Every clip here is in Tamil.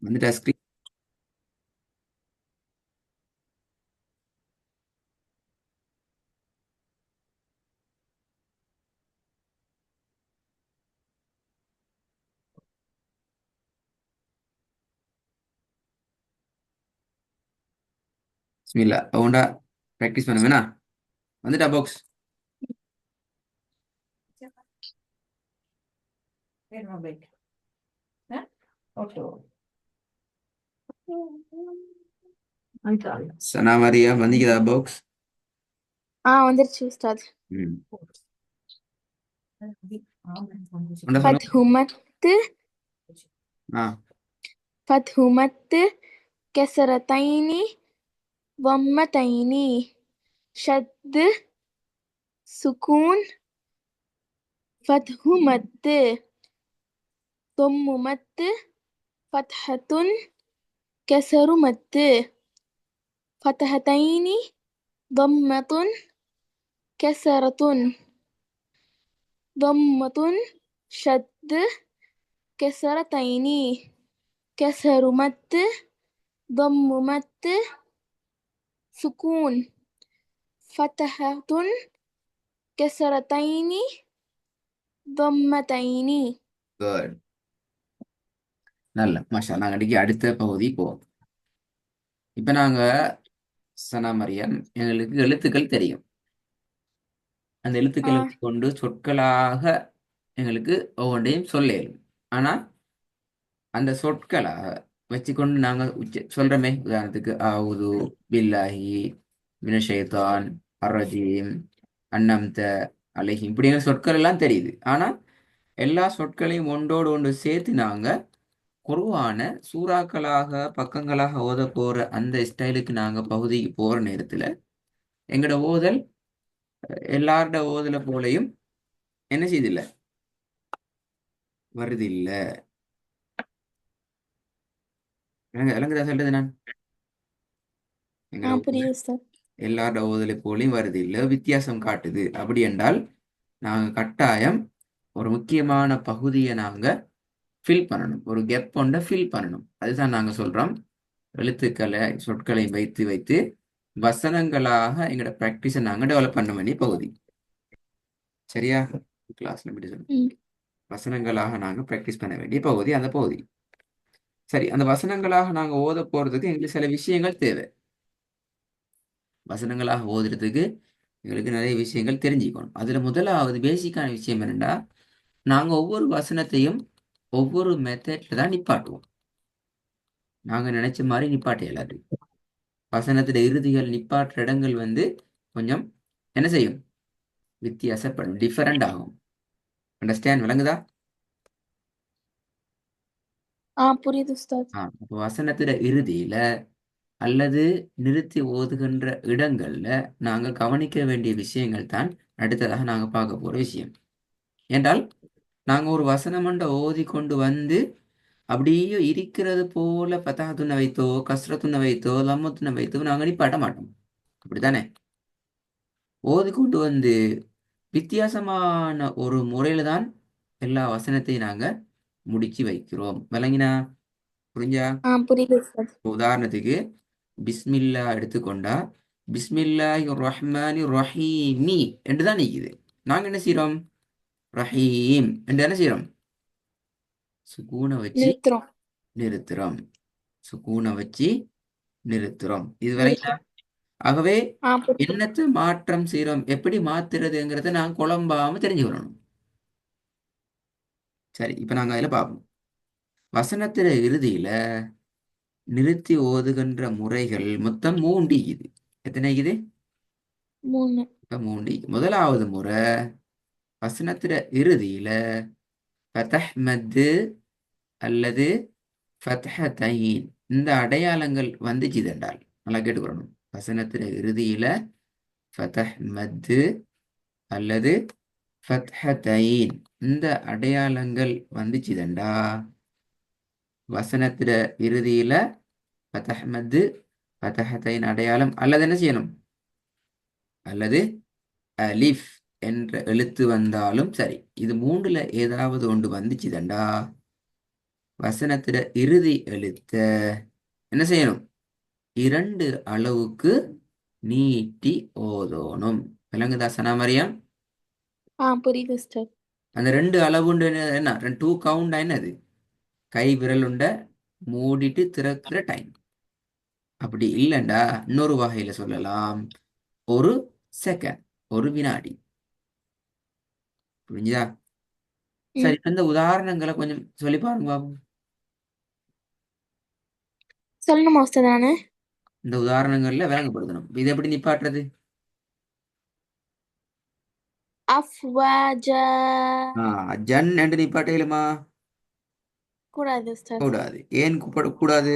வந்துட்டா ஸ்கிரீன்? பிஸ்மில்லா அவன்டா ப்ராக்டிஸ் பண்ண வேணா. வந்துட்டா பாக்ஸ்? சனா மரியா வந்திக்குதா பாக்ஸ்? வந்துருச்சு உஸ்தாத். ம் உண்டா சொல்லுங்க. ஃபத்ஹுமத்து ஆ ஃபத்ஹுமத்து கெசரத்தைனி வம்மத்தைனி ஷத்து சுகூன் ஃபத்ஹுமத்து தொம்முமத்து ஃபத்ஹத்துன் கெசருமத்து ஃபத்ஹத்தைனி ضمة كسرة ضمة شد كسرتين كسر مد ضم مد سكون فتحة كسرتين ضمتين. குட். நல்ல மாஷா. நாங்கள் அன்றைக்கி அடுத்த பகுதி போவோம். இப்போ நாங்கள் சனா மரியம் எங்களுக்கு எழுத்துக்கள் தெரியும். அந்த எழுத்துக்களை கொண்டு சொற்களாக எங்களுக்கு ஒவ்வொன்றையும் சொல்ல இயலும். ஆனால் அந்த சொற்களை வச்சுக்கொண்டு நாங்கள் சொல்கிறோமே, உதாரணத்துக்கு ஆவுது பில்லாஹி மினஷைத்தான் அர்ரஜீம் அன்னம்த அலைஹிம் இப்படிங்கிற சொற்கள் எல்லாம் தெரியுது. ஆனால் எல்லா சொற்களையும் ஒன்றோடு ஒன்று சேர்த்து நாங்கள் குர்ஆனை சூறாக்களாக பக்கங்களாக ஓத போகிற அந்த ஸ்டைலுக்கு நாங்கள் பகுதிக்கு போகிற நேரத்தில் எங்களோட ஓதல் எல்லாரோட ஓதலை போலையும் என்ன செய்தில்லை, வருது இல்லை. விளங்குதா சொல்றது? நான் எங்களோட புரியுது உஸ்தாத். எல்லாரோட ஓதலை போலையும் வருது இல்லை, வித்தியாசம் காட்டுது. அப்படி என்றால் நாங்கள் கட்டாயம் ஒரு முக்கியமான பகுதியை நாங்கள் ஃபில் பண்ணணும், ஒரு கெப் கொண்ட ஃபில் பண்ணணும். அதுதான் நாங்கள் சொல்கிறோம், எழுத்துக்களை சொற்களை வைத்து வைத்து வசனங்களாக எங்களோட ப்ராக்டிஸை நாங்கள் டெவலப் பண்ண வேண்டிய பகுதி. சரியா? கிளாஸ்ல எப்படி சொல்லுங்க, வசனங்களாக நாங்கள் ப்ராக்டிஸ் பண்ண வேண்டிய பகுதி அந்த பகுதி. சரி, அந்த வசனங்களாக நாங்கள் ஓத போகிறதுக்கு எங்களுக்கு சில விஷயங்கள் தேவை. வசனங்களாக ஓதுறதுக்கு எங்களுக்கு நிறைய விஷயங்கள் தெரிஞ்சுக்கணும். அதில் முதலாவது பேசிக்கான விஷயம் என்னென்னா, நாங்கள் ஒவ்வொரு வசனத்தையும் ஒவ்வொரு மெத்தட்ல தான் நிப்பாட்டுவோம். நாங்கள் நினைச்ச மாதிரி நிப்பாட்ட இயலாது. வசனத்துல இறுதிகள் நிப்பாட்டுற இடங்கள் கொஞ்சம் என்ன செய்யும், வித்தியாசப்படும், டிஃபரெண்ட் ஆகும். அண்டர்ஸ்டாண்ட்? விளங்குதா? புரியுது உஸ்தாத். அப்போ வசனத்துல இறுதியில அல்லது நிறுத்தி ஓதுகின்ற இடங்கள்ல நாங்க கவனிக்க வேண்டிய விஷயங்கள் தான் அடுத்ததாக நாங்க பார்க்க போற விஷயம். என்றால் நாங்க ஒரு வசனமண்ட ஓதி கொண்டு அப்படியே இருக்கிறது போல பத்தாத்துன வைத்தோ கஸ்ரத்துன வைத்தோ லம்மத்துன வைத்தோ நாங்க நிப்பாட்ட மாட்டோம். அப்படித்தானே? ஓதி கொண்டு வித்தியாசமான ஒரு முறையில தான் எல்லா வசனத்தையும் நாங்க முடிச்சு வைக்கிறோம். விளங்கினா? புரிஞ்சா? புரியுது உஸ்தாத். உதாரணத்துக்கு பிஸ்மில்லா எடுத்துக்கொண்டா பிஸ்மில்லாஹி ரஹ்மானி ரஹீமி என்று தான் நிக்குது. நாங்க என்ன செய்யறோம்? ரஹீம் என்று என்ன செய்யறோம்? சுக்கூனை வச்சு நிறுத்துறோம். நிறுத்துறோம். சுக்கூனை வச்சு நிறுத்துறோம். இது வரைக்கும். ஆகவே புரியுது. என்னத்தை மாற்றம் செய்யறோம், எப்படி மாத்துறதுங்கிறத நான் குழம்பாம தெரிஞ்சுக்கணும். சரி, இப்ப நாங்க அதுல பார்ப்போம். வசனத்தில இறுதியில நிறுத்தி ஓதுகின்ற முறைகள் மொத்தம் 3 இது. எத்தனை இது? 3. இப்ப 3. முதலாவது முறை வசனத்தில இறுதியில ஃபதஹ் மத்து அல்லது ஃபத்ஹத்தைன் இந்த அடையாளங்கள் வந்துச்சு என்றால் நல்லா கேட்டுக்கிறணும். வசனத்தில இறுதியில ஃபதஹ் மத்து அல்லது ஃபத்ஹத்தைன் இந்த அடையாளங்கள் வந்துச்சுதண்டா வசனத்தில இறுதியில ஃபதஹ் மத்து ஃபத்ஹத்தைன் அடையாளம் அல்லது என்ன செய்யணும், அல்லது அலிஃப் என்ற எழுத்து வந்தாலும் சரி. இது 3ல ஏதாவது ஒன்று வந்துச்சுதண்டா வசனத்திட இறுதி எழுத்த என்ன செய்யணும்? 2 அளவுக்கு நீட்டி ஓதணும். விளங்குதா சனாமரியம்? புரியுது உஸ்தாத். அந்த 2 அளவுண்டு என்ன 2 கவுண்டா என்னது? கை விரலுண்ட மூடிட்டு திறக்கிற டைம். அப்படி இல்லைண்டா இன்னொரு வகையில சொல்லலாம், 1 செகண்ட், 1 வினாடி. புரிஞ்சுதா? ம் சரி, இந்த உதாரணங்களை கொஞ்சம் சொல்லி பாருங்க பாப்போம். சொல்லணுமா உஸ்தாத் நானு? இந்த உதாரணங்கள்ல விளங்கப்படுத்தணும். இப்ப இது எப்படி நிப்பாட்டுறது? அஃப்வாஜா. ஜன் என்று நிப்பாட்டையிலுமா? கூடாது உஸ்தாத். கூடாது. ஏன் கூடாது?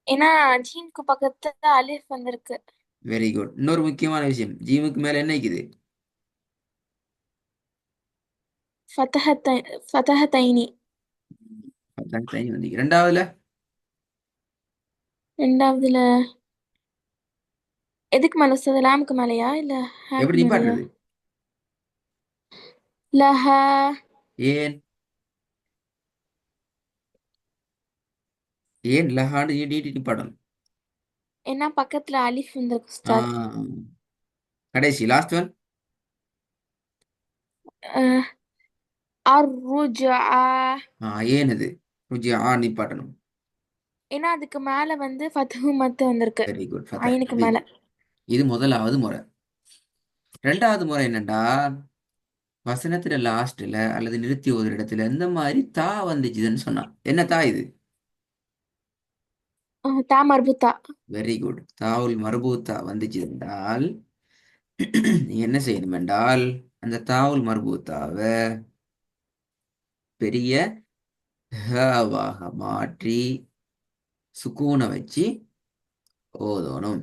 ஏன்னா ஜீனுக்கு பக்கத்துல அலிஃப் வந்திருக்கு. Very good. இன்னொரு முக்கியமான விஷயம், ஜீமுக்கு மேல என்ன இருக்குது? ஃபதஹத்தை ஃபதஹத்தைனி. அதான் தனி வந்து இரண்டாவதுல ரெண்டாவதுல எதுக்கு மேல உஸ்தாத்? லாமுக்கு மேலயா இல்ல ஹாக்கு எப்படி மேலயா? நிப்பாட்டுறது? லஹா. ஏன் ஏன் லஹான்னு நீட்டி நிப்பாட்டணும்? ஏன்னா பக்கத்துல அலிஃப் வந்திருக்கு ஆ, உஸ்தாத். கடைசி லாஸ்ட் ஒன். அஹ், அர்ருஜா. ஏன் அது நிப்பாட்டணும்? ஏன்னா அதுக்கு மேல வந்து ஃபத்ஹு மத்து வந்திருக்கு. Very good. ஐனுக்கு மேல. இது முதலாவது முறை. ரெண்டாவது முறை என்னண்டா, வசனத்துல லாஸ்ட்ல அல்லது நிறுத்தி ஒரு இடத்துல இந்த மாதிரி தா வந்துச்சுதுன்னு சொன்னான். என்ன தா இது? தா மர்புத்தா. Very good. தாவுல் மர்பூத்தா வந்துச்சு என்றால் நீ என்ன செய்யணும் என்றால், அந்த தாவுல் மர்பூத்தாவை பெரிய ஹவாக மாற்றி சுக்கூனை வச்சு ஓதணும்.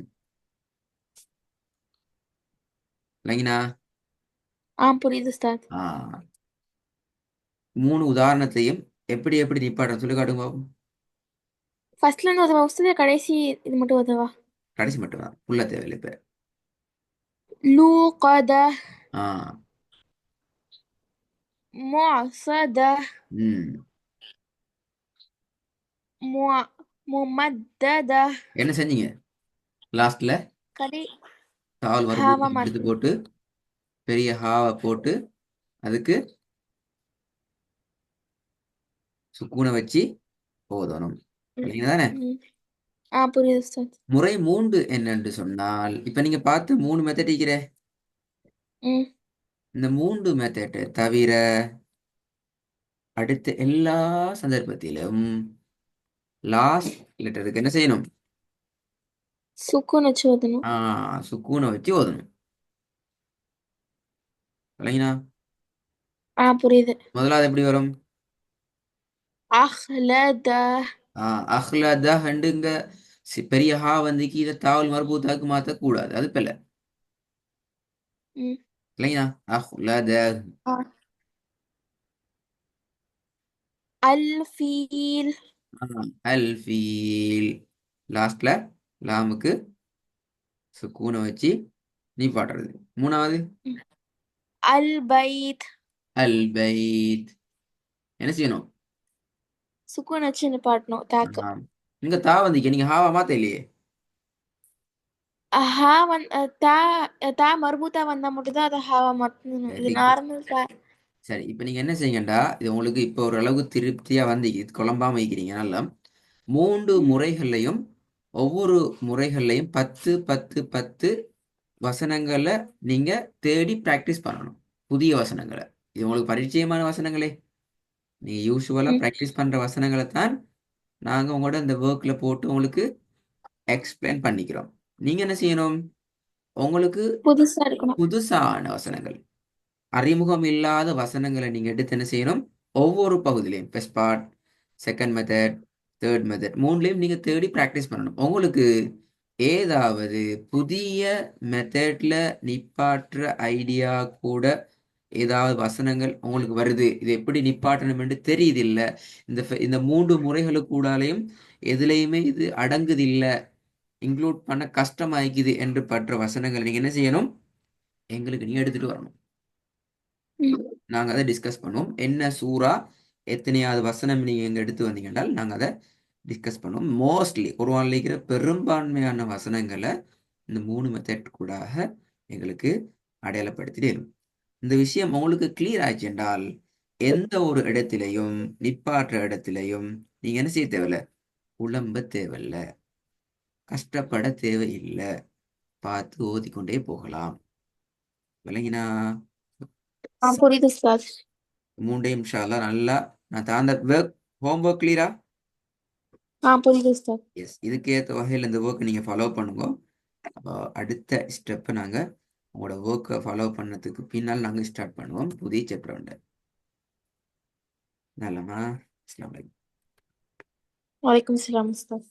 இல்லைங்கண்ணா? புரியுது உஸ்தாத். ஆ, 3 உதாரணத்தையும் எப்படி எப்படி நிப்பாட்டம் சொல்லி காட்டுங்க பாப்போம். ஃபர்ஸ்ட்ல இருந்து உதவா உஸ்தாத்? கடைசி இது மட்டும் உதவா? கடைசி மட்டும்தான், உள்ள தேவையில்லை இப்ப. லூகத. ஆ. முஅசத. ம். முஅ முமத்தத. என்ன செஞ்சீங்க லாஸ்ட்ல? கடை தாவல் ஹாவா மறுபூத்து எடுத்து மாத்தி. போட்டு பெரிய ஹாவை போட்டு அதுக்கு சுக்கூனை வச்சு ஓதணும். ம் இல்லைங்க தானே? ம் புரியுது உஸ்தாத். முறை 3 என்னன்னு சொன்னால், இப்ப நீங்க பார்த்து 3 மெத்தட் இருக்கிற ம் இந்த 3 மெத்தட் தவிர அடுத்த எல்லா சந்தர்ப்பத்திலும் லாஸ்ட் லெட்டருக்கு என்ன செய்யணும்? சுக்குன் வச்சு ஓதணும். சுக்கூனை வச்சு ஓதணும். இல்லைங்களா? புரியுது. முதலாவது எப்படி வரும்? அஹ்லத. அஹ்லத ஹண்டுங்க. பெரிய ஹா வந்து இதை தாவல் மறுபூத்தாக்கு மாற்றக்கூடாது, அது பிள்ளை. ம் இல்லைங்களா? அஹ்லத. ஆ. அல்ஃபீல். அல் ஃபீல். லாஸ்ட்ல லாமுக்கு சுக்கூனை வச்சு நீ பாடுறது. மூணாவது அல் பைத். அல் பைத். என்ன செய்யணும்? சுக்குன் வச்சு நிப்பாட்டணும் தாக்கு. ஆ. இங்க தா வந்திக்க, நீங்க ஹாவா மாத்த இல்லையே. ஹா தா தா மர்பூத்தா வந்தா மட்டும் தான் அதை ஹாவா மாத்தணும். இது வெரி குட். நார்மல் தா. சரி, இப்ப நீங்க என்ன செய்யுங்கண்டா, இது உங்களுக்கு இப்போ ஓரளவுக்கு திருப்தியா வந்து இது குழம்பாம வைக்கிறீங்க நல்லா. 3 ம் முறைகள்லையும் ஒவ்வொரு முறைகள்லையும் 10 10 10 வசனங்களை நீங்க தேடி பிராக்டிஸ் பண்ணணும். புதிய வசனங்களை. இது உங்களுக்கு பரிச்சயமான வசனங்களே. நீங்க யூஸ்வலா ம் பிராக்டிஸ் பண்ற வசனங்களை தான் நாங்க உங்களோட இந்த ஒர்க்ல போட்டு உங்களுக்கு எக்ஸ்பிளைன் பண்ணிக்கிறோம். நீங்க என்ன செய்யணும்? உங்களுக்கு புதுசா இருக்கணும். புதுசான வசனங்கள், அறிமுகம் இல்லாத வசனங்களை நீங்க எடுத்து என்ன செய்யணும்? ஒவ்வொரு பகுதியிலையும் first part, second method, third method, மூணுலையும் நீங்க தேடி ப்ராக்டிஸ் பண்ணணும். உங்களுக்கு ஏதாவது புதிய மெத்தட்ல நிப்பாட்டுற ஐடியா கூட, ஏதாவது வசனங்கள் உங்களுக்கு வருது, இது எப்படி நிப்பாட்டணும் என்று தெரியுது இல்ல, இந்த 3 முறைகளுக்கூடாலையும் எதுலையுமே இது அடங்குது இல்ல, இன்க்ளூட் பண்ண கஷ்டமாயிக்குது என்று பற்ற வசனங்களை நீங்க என்ன செய்யணும்? எங்களுக்கு நீங்க எடுத்துட்டு வரணும். ம் நாங்க அதை டிஸ்கஸ் பண்ணுவோம். என்ன சூரா, எத்தனையாவது வசனம் நீங்கள் எங்கே எடுத்து வந்தீங்கன்னா நாங்கள் அதை டிஸ்கஸ் பண்ணுவோம். மோஸ்ட்லி குர்ஆன்ல இருக்கிற பெரும்பான்மையான வசனங்களை இந்த 3 மெத்தட் கூடாக எங்களுக்கு அடையாளப்படுத்திடும். இந்த விஷயம் உங்களுக்கு கிளியர் ஆச்சு என்றால் எந்த ஒரு இடத்திலையும் நிப்பாற்ற இடத்திலையும் நீங்க என்ன செய்ய தேவையில்ல, புலம்ப தேவையில்ல, கஷ்டப்பட தேவையில்லை, பார்த்து ஓதிக்கொண்டே போகலாம். விளங்கினா? புரியுது உஸ்தாத். 3 இன்ஷா அல்லாஹ் நல்லா நான் தாந்த ஹோம்ஒர்க் கிளியரா? புரியுது உஸ்தாத். எஸ், இதுக்கேற்ற வகையில் இந்த ஒர்க்கை நீங்கள் ஃபாலோ பண்ணுங்க. அப்போ அடுத்த ஸ்டெப்பை நாங்கள் உங்களோட ஒர்க்கை ஃபாலோ பண்ணதுக்கு பின்னால் நாங்கள் ஸ்டார்ட் பண்ணுவோம் புதிய சாப்டர் உண்டு. நல்லமா? அஸ்ஸலாமு அலைக்கும். வலைக்கும் சலாம் உஸ்தாத்.